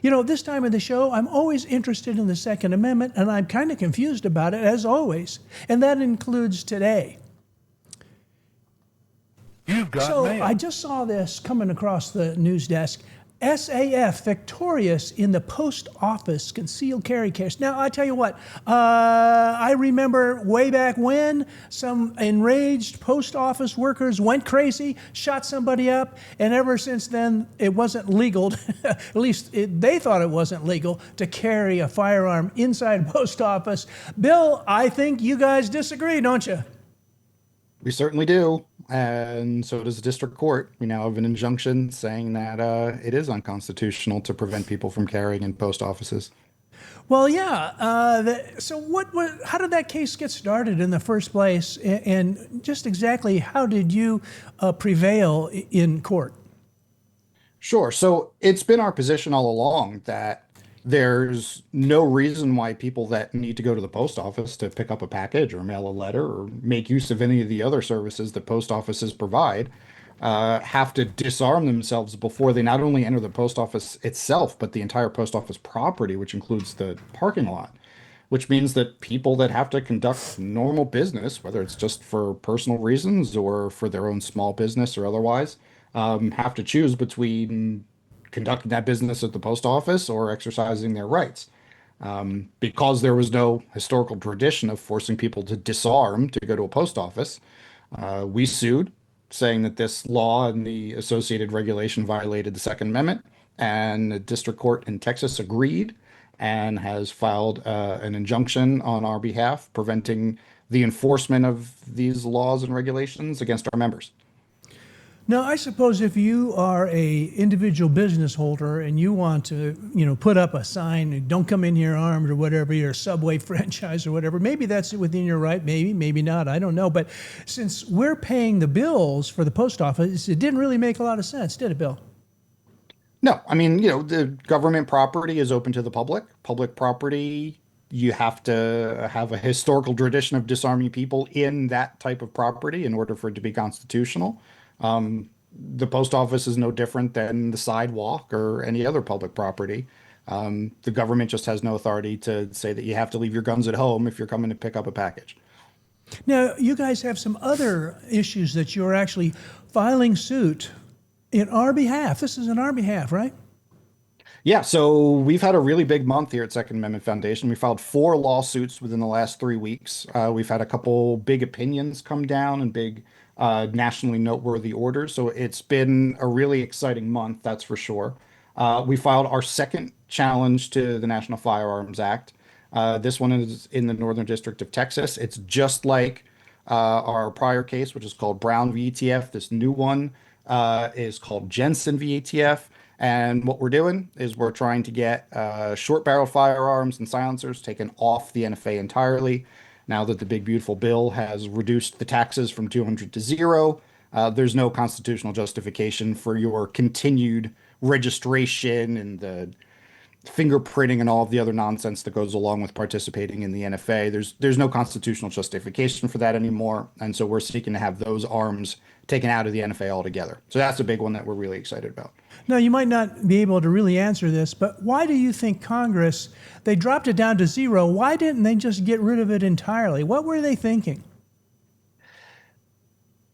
This time of the show, I'm always interested in the Second Amendment, and I'm kind of confused about it, as always. And that includes today. You've got So mail. I just saw this coming across the news desk. SAF victorious in the post office concealed carry case. Now, I tell you what, I remember way back when some enraged post office workers went crazy, shot somebody up, and ever since then, it wasn't legal, at least they thought it wasn't legal, to carry a firearm inside a post office. Bill, I think you guys disagree, don't you? We certainly do. And so does the district court. We now have an injunction saying that it is unconstitutional to prevent people from carrying in post offices. Well, yeah. So how did that case get started in the first place? And just exactly how did you prevail in court? Sure. So it's been our position all along that there's no reason why people that need to go to the post office to pick up a package or mail a letter or make use of any of the other services that post offices provide have to disarm themselves before they not only enter the post office itself, but the entire post office property, which includes the parking lot, which means that people that have to conduct normal business, whether it's just for personal reasons or for their own small business or otherwise, have to choose between conducting that business at the post office or exercising their rights. Because there was no historical tradition of forcing people to disarm to go to a post office, we sued, saying that this law and the associated regulation violated the Second Amendment. And the district court in Texas agreed and has filed an injunction on our behalf, preventing the enforcement of these laws and regulations against our members. Now, I suppose if you are a individual business holder and you want to, put up a sign, don't come in here armed or whatever, your Subway franchise or whatever, maybe that's within your right, maybe not, I don't know. But since we're paying the bills for the post office, it didn't really make a lot of sense, did it, Bill? No, I mean, the government property is open to the public. Public property, you have to have a historical tradition of disarming people in that type of property in order for it to be constitutional. The post office is no different than the sidewalk or any other public property. The government just has no authority to say that you have to leave your guns at home if you're coming to pick up a package. Now, you guys have some other issues that you're actually filing suit in our behalf. This is in our behalf, right? Yeah, so we've had a really big month here at Second Amendment Foundation. We filed 4 lawsuits within the last 3 weeks. We've had a couple big opinions come down and big nationally noteworthy orders. So it's been a really exciting month, that's for sure. We filed our second challenge to the National Firearms Act. This one is in the Northern District of Texas. It's just like our prior case, which is called Brown v. ETF. This new one is called Jensen v. ETF. And what we're doing is we're trying to get short barrel firearms and silencers taken off the NFA entirely. Now that the big beautiful bill has reduced the taxes from 200 to 0, there's no constitutional justification for your continued registration and the fingerprinting and all of the other nonsense that goes along with participating in the NFA. There's no constitutional justification for that anymore, and so we're seeking to have those arms taken out of the NFA altogether. So that's a big one that we're really excited about. Now, you might not be able to really answer this, but why do you think Congress, they dropped it down to 0? Why didn't they just get rid of it entirely? What were they thinking?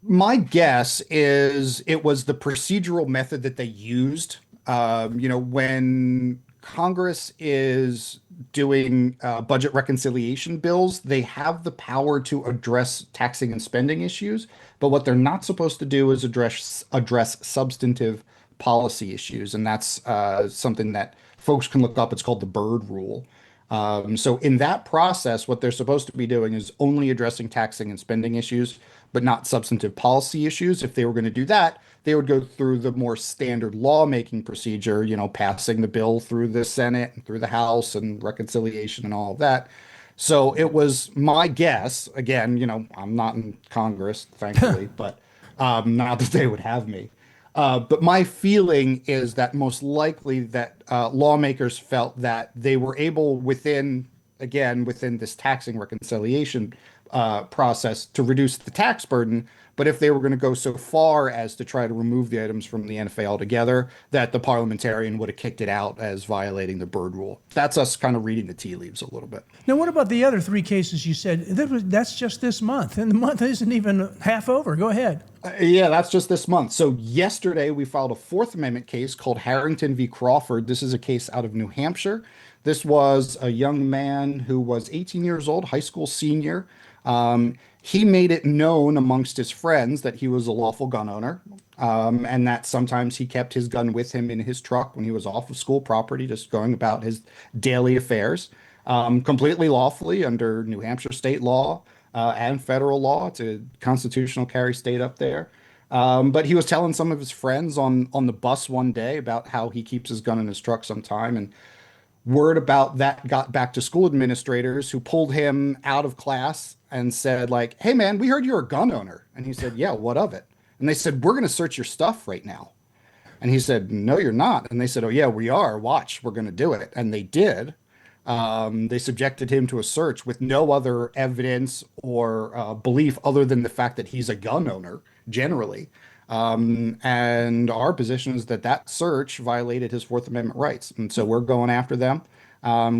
My guess is it was the procedural method that they used. When Congress is doing budget reconciliation bills, they have the power to address taxing and spending issues, but what they're not supposed to do is address substantive policy issues, and that's something that folks can look up. It's called the Byrd Rule. So in that process, what they're supposed to be doing is only addressing taxing and spending issues, but not substantive policy issues. If they were going to do that, they would go through the more standard lawmaking procedure, passing the bill through the Senate and through the House and reconciliation and all of that. So it was my guess, again, I'm not in Congress, thankfully, but not that they would have me. But my feeling is that most likely that lawmakers felt that they were able within this taxing reconciliation process to reduce the tax burden, But if they were going to go so far as to try to remove the items from the NFA altogether, that the parliamentarian would have kicked it out as violating the bird rule. That's us kind of reading the tea leaves a little bit. Now, what about the other 3 cases you said? That's just this month, and the month isn't even half over. Go ahead. Yeah, that's just this month. So yesterday we filed a Fourth Amendment case called Harrington v. Crawford. This is a case out of New Hampshire. This was a young man who was 18 years old, high school senior. He made it known amongst his friends that he was a lawful gun owner, and that sometimes he kept his gun with him in his truck when he was off of school property, just going about his daily affairs, completely lawfully under New Hampshire state law and federal law. It's a constitutional carry state up there. But he was telling some of his friends on the bus one day about how he keeps his gun in his truck sometime, and word about that got back to school administrators, who pulled him out of class and said, like, "Hey man, we heard you're a gun owner." And he said, "Yeah, what of it?" And they said, "We're going to search your stuff right now." And he said, "No, you're not." And they said, "Oh yeah, we are. Watch, we're going to do it." And they did. They subjected him to a search with no other evidence or belief other than the fact that he's a gun owner generally. And our position is that that search violated his Fourth Amendment rights. And so we're going after them.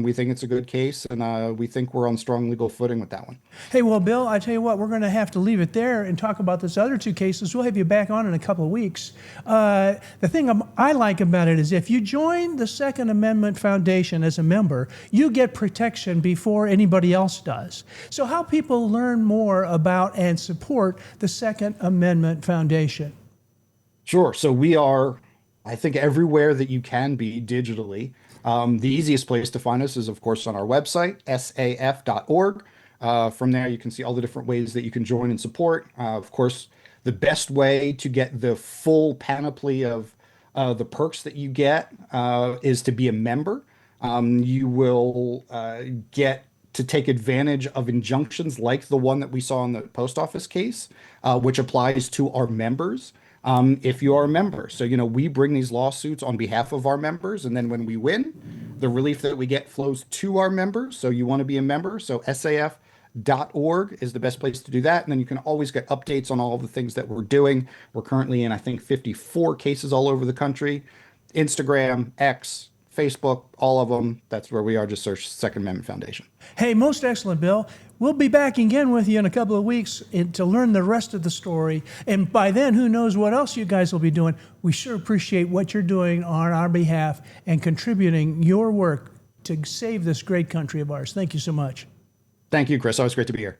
We think it's a good case, and we think we're on strong legal footing with that one. Hey, well, Bill, I tell you what, we're going to have to leave it there and talk about those other 2 cases. We'll have you back on in a couple of weeks. The thing I like about it is if you join the Second Amendment Foundation as a member, you get protection before anybody else does. So how people learn more about and support the Second Amendment Foundation? Sure. So we are, I think, everywhere that you can be digitally. The easiest place to find us is, of course, on our website, saf.org. From there, you can see all the different ways that you can join and support. Of course, the best way to get the full panoply of the perks that you get is to be a member. You will get to take advantage of injunctions like the one that we saw in the post office case, which applies to our members. If you are a member. So, we bring these lawsuits on behalf of our members, and then when we win, the relief that we get flows to our members. So you want to be a member. So saf.org is the best place to do that. And then you can always get updates on all of the things that we're doing. We're currently in, I think, 54 cases all over the country. Instagram, X, Facebook, all of them. That's where we are. Just search Second Amendment Foundation. Hey, most excellent, Bill. We'll be back again with you in a couple of weeks to learn the rest of the story. And by then, who knows what else you guys will be doing. We sure appreciate what you're doing on our behalf and contributing your work to save this great country of ours. Thank you so much. Thank you, Chris. Always great to be here.